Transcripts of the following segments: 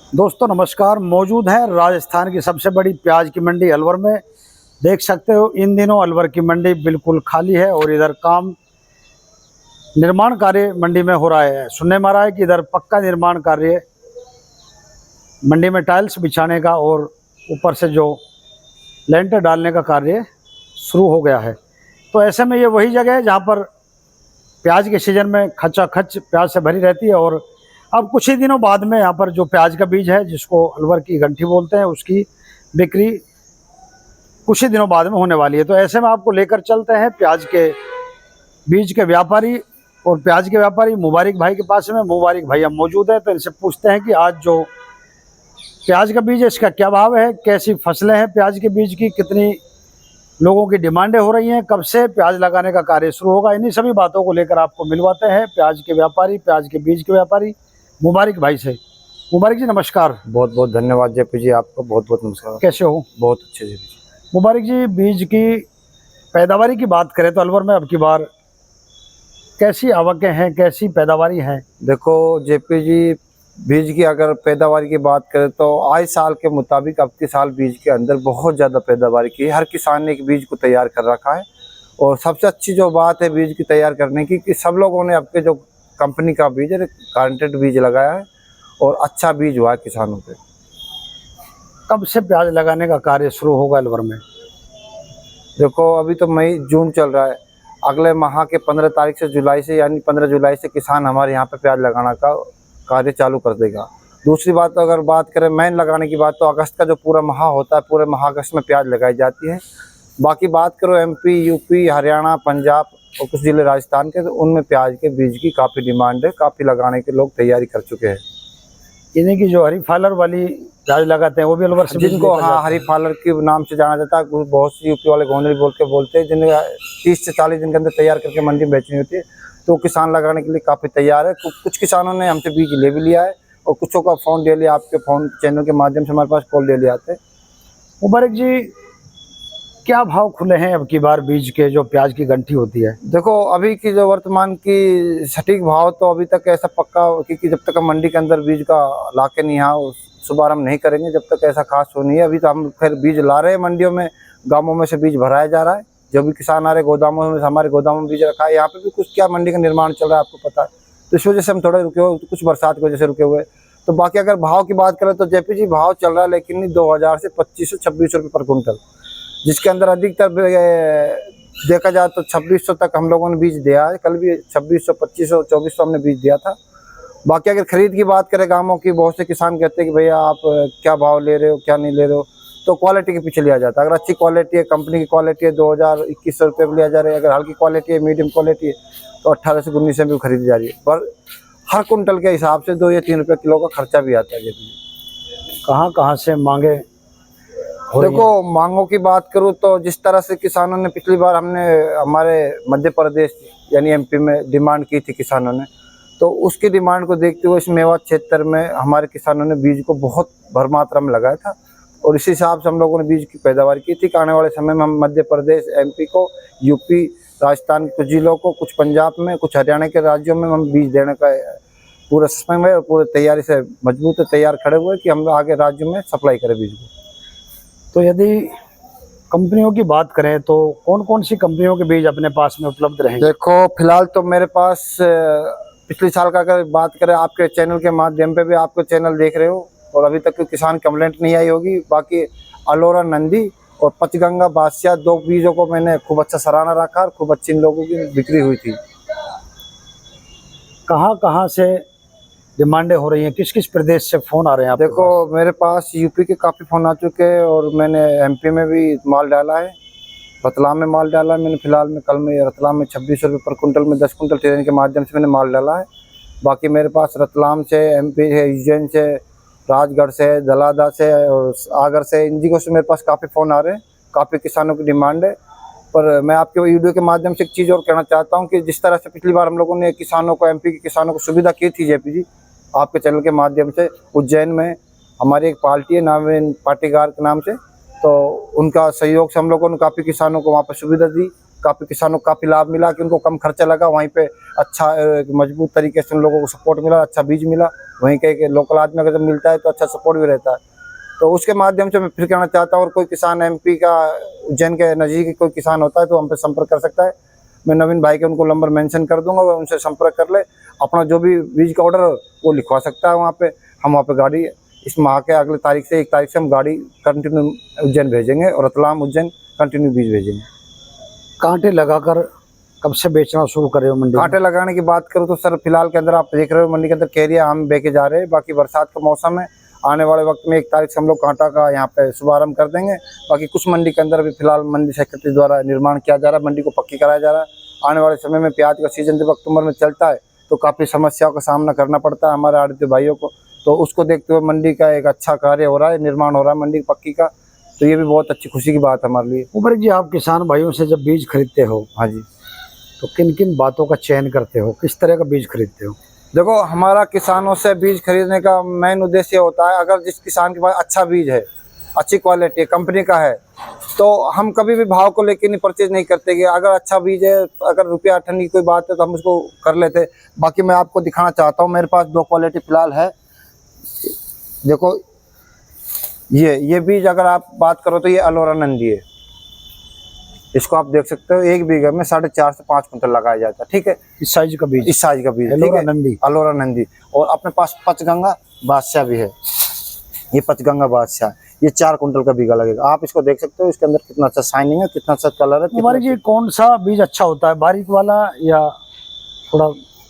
दोस्तों नमस्कार। मौजूद है राजस्थान की सबसे बड़ी प्याज की मंडी अलवर में। देख सकते हो इन दिनों अलवर की मंडी बिल्कुल खाली है और इधर काम निर्माण कार्य मंडी में हो रहा है। सुनने में आ रहा है कि इधर पक्का निर्माण कार्य मंडी में टाइल्स बिछाने का और ऊपर से जो लेंटर डालने का कार्य शुरू हो गया है। तो ऐसे में ये वही जगह है जहाँ पर प्याज के सीजन में खचाखच प्याज से भरी रहती है और अब कुछ ही दिनों बाद में यहाँ पर जो प्याज का बीज है जिसको अलवर की गंठी बोलते हैं उसकी बिक्री कुछ ही दिनों बाद में होने वाली है। तो ऐसे में आपको लेकर चलते हैं प्याज के बीज के व्यापारी और प्याज के व्यापारी मुबारक भाई के पास में। मुबारक भाई हम मौजूद हैं तो इनसे पूछते हैं कि आज जो प्याज का बीज है इसका क्या भाव है, कैसी फसलें हैं प्याज के बीज की, कितनी लोगों की डिमांडें हो रही हैं, कब से प्याज लगाने का कार्य शुरू होगा। इन्हीं सभी बातों को लेकर आपको मिलवाते हैं प्याज के व्यापारी, प्याज के बीज के व्यापारी मुबारक भाई से। मुबारक जी नमस्कार। बहुत बहुत धन्यवाद जेपी जी, आपको बहुत बहुत नमस्कार। कैसे हो? बहुत अच्छे जेपी जी। मुबारक जी, बीज की पैदावारी की बात करें तो अलवर में अब की बार कैसी आवकें हैं, कैसी पैदावारी है? देखो जेपी जी, बीज की अगर पैदावार की बात करें तो आए साल के मुताबिक अब के साल बीज के अंदर बहुत ज़्यादा पैदावार की है। हर किसान ने एक बीज को तैयार कर रखा है और सबसे अच्छी जो बात है बीज की तैयार करने की कि सब लोगों ने आपके जो कंपनी का बीज है, गारंटेड बीज लगाया है और अच्छा बीज हुआ है किसानों पे। कब से प्याज लगाने का कार्य शुरू होगा अलवर में? देखो अभी तो मई जून चल रहा है, अगले माह के 15 तारीख से जुलाई से यानी 15 जुलाई से किसान हमारे यहाँ पे प्याज लगाना का कार्य चालू कर देगा। दूसरी बात तो अगर बात करें मेन लगाने की बात तो अगस्त का जो पूरा माह होता है, पूरे माह अगस्त में प्याज लगाई जाती है। बाकी बात करो एमपी, यूपी, हरियाणा, पंजाब और कुछ जिले राजस्थान के, तो उनमें प्याज के बीज की काफ़ी डिमांड है, काफ़ी लगाने के लोग तैयारी कर चुके हैं। इन्हीं की जो हरी फालर वाली प्याज लगाते हैं वो भी अलवर से जिनको हाँ हरी फालर के नाम से जाना जाता है, बहुत सी यूपी वाले गोंदली बोलते हैं, जिन्हें 30 से 40 दिन के अंदर तैयार करके मंडी में बेचनी होती है, तो किसान लगाने के लिए काफ़ी तैयार है। कुछ किसानों ने हमसे बीज ले भी लिया है और कुछों का फ़ोन डेली आपके फ़ोन चैनल के माध्यम से हमारे पास कॉल डेली आते हैं। मुबारक जी, क्या भाव खुले हैं अब की बार बीज के जो प्याज की गंठी होती है? देखो अभी की जो वर्तमान की सटीक भाव तो अभी तक ऐसा पक्का, क्योंकि जब तक हम मंडी के अंदर बीज का लाके नहीं यहाँ शुभारम्भ नहीं करेंगे, जब तक ऐसा खास हो नहीं है। अभी तो हम फिर बीज ला रहे हैं मंडियों में, गाँवों में से बीज भराया जा रहा है। जो भी किसान आ रहे गोदामों में, हमारे गोदामों में बीज रखा है। यहाँ पे भी कुछ क्या मंडी का निर्माण चल रहा है आपको पता है, तो इस वजह से हम थोड़े रुके हुए, कुछ बरसात की वजह से रुके हुए। तो बाकी अगर भाव की बात करें तो जेपी जी भाव चल रहा है लेकिन 2000 से 2500-2600 रुपये पर कुंटल, जिसके अंदर अधिकतर देखा जाए तो 2600 तक हम लोगों ने बीज दिया है। कल भी 2600, 2500, 2400 हमने बीज दिया था। बाकी अगर खरीद की बात करें गाँवों की, बहुत से किसान कहते हैं कि भैया आप क्या भाव ले रहे हो, क्या नहीं ले रहे हो, तो क्वालिटी के पीछे लिया जाता है। अगर अच्छी क्वालिटी है, कंपनी की क्वालिटी है, 2000-2100 रुपये में लिया जा रहा है। अगर हल्की क्वालिटी है, मीडियम क्वालिटी है, तो 18 से 19 में भी खरीदी जा रही है। पर हर कुंटल के हिसाब से 2 या 3 रुपये किलो का खर्चा भी आता है। कहाँ से मांगे? देखो मांगों की बात करूँ तो जिस तरह से किसानों ने पिछली बार हमारे मध्य प्रदेश यानी एमपी में डिमांड की थी किसानों ने, तो उसकी डिमांड को देखते हुए इस मेवात क्षेत्र में हमारे किसानों ने बीज को बहुत भर मात्रा में लगाया था और इसी हिसाब से हम लोगों ने बीज की पैदावार की थी कि आने वाले समय में हम मध्य प्रदेश, एमपी को, यूपी, राजस्थान के कुछ जिलों को, कुछ पंजाब में, कुछ हरियाणा के राज्यों में हम बीज देने का पूरा समय में और पूरी तैयारी से मजबूत तैयार खड़े हुए कि हम आगे राज्यों में सप्लाई करें बीज को। तो यदि कंपनियों की बात करें तो कौन कौन सी कंपनियों के बीज अपने पास में उपलब्ध रहेंगे? देखो फिलहाल तो मेरे पास पिछले साल का अगर बात करें, आपके चैनल के माध्यम पे भी आपको चैनल देख रहे हो और अभी तक कोई किसान कंप्लेंट नहीं आई होगी। बाकी अलोरा नंदी और पचगंगा बादशाह 2 बीजों को मैंने खूब अच्छा सराहना रखा और खूब अच्छी इन लोगों की बिक्री हुई थी। कहाँ से डिमांडें हो रही हैं, किस किस प्रदेश से फ़ोन आ रहे हैं आपके देखो पास? मेरे पास यूपी के काफ़ी फ़ोन आ चुके हैं और मैंने एमपी में भी माल डाला है, रतलाम में माल डाला है मैंने। फिलहाल में कल में रतलाम में 2600 रुपये पर कुंटल में 10 कुंटल ट्रेन के माध्यम से मैंने माल डाला है। बाकी मेरे पास रतलाम से, एमपी है, उज्जैन से, राजगढ़ से, दलादा से और आगर से, इन जगहों से मेरे पास काफ़ी फ़ोन आ रहे हैं। काफ़ी किसानों की डिमांड है। पर मैं आपके वीडियो के माध्यम से एक चीज़ और कहना चाहता हूँ कि जिस तरह से पिछली बार हम लोगों ने किसानों को, एमपी के किसानों को सुविधा की थी जेपी जी आपके चैनल के माध्यम से, उज्जैन में हमारी एक पार्टी है नावीन पाटीगार के नाम से, तो उनका सहयोग से हम लोगों ने काफ़ी किसानों को वहाँ पर सुविधा दी काफ़ी किसानों को काफ़ी लाभ मिला कि उनको कम खर्चा लगा, वहीं पे अच्छा मजबूत तरीके से उन लोगों को सपोर्ट मिला, अच्छा बीज मिला। वहीं के लोकल आदमी अगर जब मिलता है तो अच्छा सपोर्ट भी रहता है। तो उसके माध्यम से मैं फिर कहना चाहता हूँ, और कोई किसान MP का उज्जैन के नज़दीक कोई किसान होता है तो हम पे संपर्क कर सकता है। मैं नवीन भाई के उनको नंबर मेंशन कर दूंगा, वो उनसे संपर्क कर ले, अपना जो भी बीज का ऑर्डर वो लिखवा सकता है वहाँ पे। हम वहाँ पे गाड़ी इस माह के अगले तारीख से 1 तारीख से हम गाड़ी कंटिन्यू उज्जैन भेजेंगे और रतलाम उज्जैन कंटिन्यू बीज भेजेंगे। कांटे लगाकर कब से बेचना शुरू करे हो मंडी में? कांटे लगाने की बात करूँ तो सर फिलहाल के अंदर आप देख रहे हो मंडी के अंदर कैरिया आम बेचे जा रहे हैं। बाकी बरसात का मौसम है, आने वाले वक्त में 1 तारीख से हम लोग कांटा का यहाँ पे शुभारंभ कर देंगे। बाकी कुछ मंडी के अंदर अभी फिलहाल मंडी सेक्रेटरी द्वारा निर्माण किया जा रहा है, मंडी को पक्की कराया जा रहा है। आने वाले समय में प्याज का सीजन जब अक्टूबर में चलता है तो काफ़ी समस्याओं का सामना करना पड़ता है हमारे आड़ती भाइयों को, तो उसको देखते हुए मंडी का एक अच्छा कार्य हो रहा है, निर्माण हो रहा है मंडी की पक्की का, तो ये भी बहुत अच्छी खुशी की बात है हमारे लिए। मुबारक जी, आप किसान भाइयों से जब बीज खरीदते हो, हाँ जी, तो किन किन बातों का चयन करते हो, किस तरह का बीज खरीदते हो? देखो हमारा किसानों से बीज खरीदने का मेन उद्देश्य होता है, अगर जिस किसान के पास अच्छा बीज है, अच्छी क्वालिटी कंपनी का है, तो हम कभी भी भाव को लेकर नहीं परचेज नहीं करते कि अगर अच्छा बीज है, अगर रुपया अठन्नी की कोई बात है तो हम उसको कर लेते। बाकी मैं आपको दिखाना चाहता हूँ, मेरे पास 2 क्वालिटी फिलहाल है। देखो ये बीज अगर आप बात करो तो ये अलोरा नंदी है, इसको आप देख सकते हो 1 बीघे में 4.5 से 5 कुंटल लगाया जाता है। ठीक है, इस साइज का बीज, इस साइज का बीज, ठीक अलोरा है, नंदी, अलोरा नंदी। और अपने पास पचगंगा बादशाह भी है, ये पचगंगा बादशाह, ये 4 कुंटल का बीघा लगेगा। आप इसको देख सकते हो, इसके अंदर कितना अच्छा शाइनिंग है, कितना अच्छा कलर है। मुबारक जी, कौन सा बीज अच्छा होता है, बारीक वाला या थोड़ा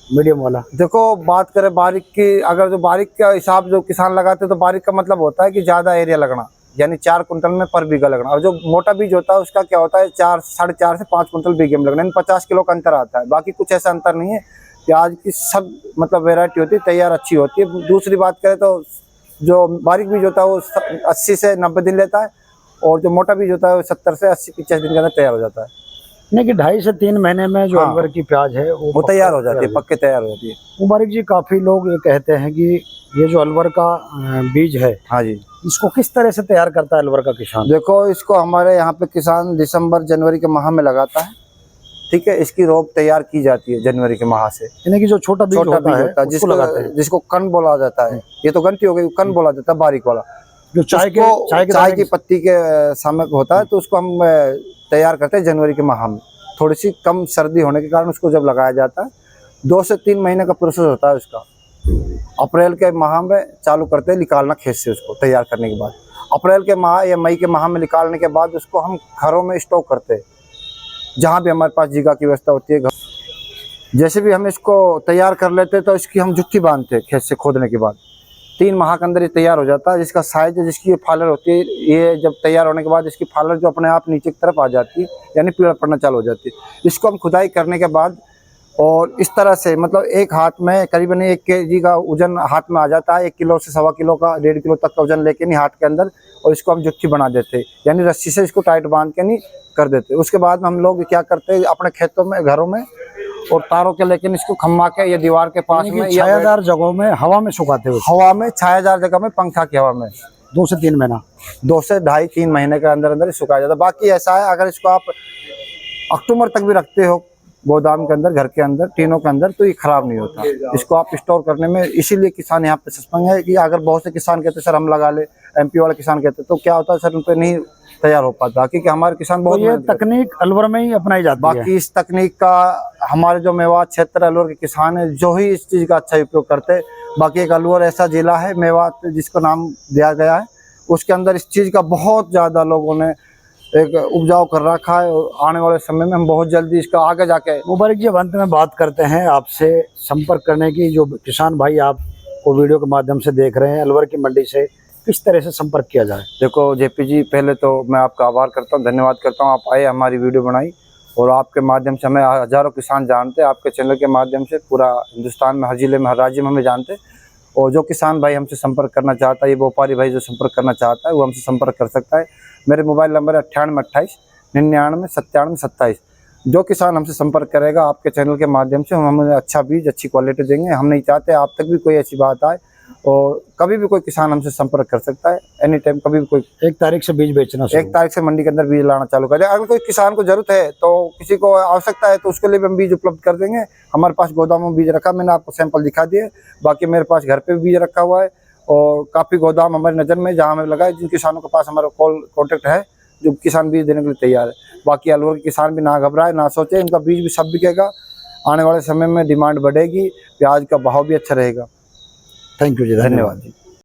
मीडियम वाला? देखो बात करें बारीक की, अगर जो बारीक का हिसाब जो किसान लगाते हैं तो बारीक का मतलब होता है कि ज़्यादा एरिया लगना, यानी 4 कुंटल में पर बीघा लगना। और जो मोटा बीज होता है उसका क्या होता है, 4.5 से 5 कुंटल बीघे में लगना, यानी 50 किलो का अंतर आता है। बाकी कुछ ऐसा अंतर नहीं है। प्याज की सब मतलब वेराइटी होती है, तैयार अच्छी होती है। दूसरी बात करें तो जो बारीक बीज होता है वो 80 से 90 दिन लेता है, और जो मोटा बीज होता है वो 70 से 80-85 दिन के अंदर तैयार हो जाता है। नहीं कि 2.5 से 3 महीने में जो हाँ, अलवर की प्याज है वो तैयार हो जाती है, पक्के तैयार हो जाती है। मुबारक जी, काफ़ी लोग ये कहते हैं कि ये जो अलवर का बीज है, हाँ जी, इसको किस तरह से तैयार करता है अलवर का किसान? देखो इसको हमारे यहाँ पे किसान दिसंबर जनवरी के माह में लगाता है। ठीक है, इसकी रोप तैयार की जाती है जनवरी के माह से। यानी कि जो छोटा बीज होता है जिसको कन बोला जाता है, ये तो गंती हो गई, कन बोला जाता है बारीक वाला, जो चाय की पत्ती के सामने होता है, तो उसको हम तैयार करते हैं जनवरी के माह में। थोड़ी सी कम सर्दी होने के कारण उसको जब लगाया जाता है, 2 से 3 महीने का प्रोसेस होता है उसका। अप्रैल के माह में चालू करते हैं निकालना खेत से, उसको तैयार करने के बाद अप्रैल के माह या मई के माह में निकालने के बाद उसको हम घरों में स्टॉक करते हैं, जहाँ भी हमारे पास जगह की व्यवस्था होती है। जैसे भी हम इसको तैयार कर लेते हैं तो इसकी हम जुत्ती बांधते हैं खेत से खोदने के बाद। 3 माह के अंदर ये तैयार हो जाता है। जिसका साइज, जिसकी ये फालर होती है, ये जब तैयार होने के बाद इसकी फालर जो अपने आप नीचे की तरफ आ जाती है, यानी पीड़ा पड़ना चालू हो जाती है। इसको हम खुदाई करने के बाद और इस तरह से मतलब एक हाथ में करीबन 1 केजी का वजन हाथ में आ जाता है, 1 किलो से 1.25 किलो का, 1.5 किलो तक का वजन लेके नहीं हाथ के अंदर, और इसको हम जुत्ती बना देते हैं, यानी रस्सी से इसको टाइट बांध के नहीं कर देते। उसके बाद में हम लोग क्या करते हैं, अपने खेतों में, घरों में और तारों के लेकिन इसको खम्मा के या दीवार के पास में, छायादार जगहों में हवा में सुखाते हो? हवा में, छायादार जगह में, पंखा की हवा में 2 से 3 महीना, 2 से 2.5-3 महीने के अंदर अंदर सुखाया जाता है। बाकी ऐसा है, अगर इसको आप अक्टूबर तक भी रखते हो गोदाम के अंदर, घर के अंदर, टीनों के अंदर, तो ये खराब नहीं होता। इसको आप स्टोर करने में, इसीलिए किसान यहाँ पे सस्पेंड है कि अगर बहुत से किसान कहते सर हम लगा ले, MP वाले किसान कहते, तो क्या होता है सर, उन पर नहीं तैयार हो पाता, क्योंकि हमारे किसान बहुत, ये तकनीक अलवर में ही अपनाई जाती है। बाकी इस तकनीक का हमारे जो मेवात क्षेत्र अलवर के किसान है जो ही इस चीज़ का अच्छा उपयोग करते हैं। बाकी एक अलवर ऐसा जिला है मेवात जिसको नाम दिया गया है, उसके अंदर इस चीज़ का बहुत ज़्यादा लोगों ने एक उपजाऊ कर रखा है, और आने वाले समय में हम बहुत जल्दी इसका आगे जाके। मुबारक जी, अंत में बात करते हैं आपसे संपर्क करने की। जो किसान भाई आपको वीडियो के माध्यम से देख रहे हैं, अलवर की मंडी से किस तरह से संपर्क किया जाए? देखो JP जी, पहले तो मैं आपका आभार करता हूँ, धन्यवाद करता हूँ, आप आए, हमारी वीडियो बनाई, और आपके माध्यम से हमें हज़ारों किसान जानते हैं। आपके चैनल के माध्यम से पूरा हिंदुस्तान में, हर जिले में, हर राज्य में हमें जानते हैं। और जो किसान भाई हमसे संपर्क करना चाहता है, ये व्यापारी भाई जो संपर्क करना चाहता है, वो हमसे संपर्क कर सकता है। मेरे मोबाइल नंबर है 9828 99 97 27। जो किसान हमसे संपर्क करेगा आपके चैनल के माध्यम से, हम हमें अच्छा बीज, अच्छी क्वालिटी देंगे। हम नहीं चाहते आप तक भी कोई ऐसी बात आए, और कभी भी कोई किसान हमसे संपर्क कर सकता है, एनी टाइम, कभी भी कोई। 1 तारीख से बीज बेचना शुरू। 1 तारीख से मंडी के अंदर बीज लाना चालू कर दे। अगर कोई किसान को जरूरत है तो किसी को आवश्यकता है तो उसके लिए भी हम बीज उपलब्ध कर देंगे। हमारे पास गोदाम में बीज रखा, मैंने आपको सैंपल दिखा दिए। बाकी मेरे पास घर पे भी बीज रखा हुआ है और काफ़ी गोदाम हमारी नज़र में जहाँ हमें लगा है, जिन किसानों के पास हमारा कॉन्टेक्ट है जो किसान बीज देने के लिए तैयार है। बाकी अलवर के किसान भी ना घबराए, ना सोचे, इनका बीज भी सब बिकेगा। आने वाले समय में डिमांड बढ़ेगी, प्याज का भाव भी अच्छा रहेगा। थैंक यू जी, धन्यवाद जी।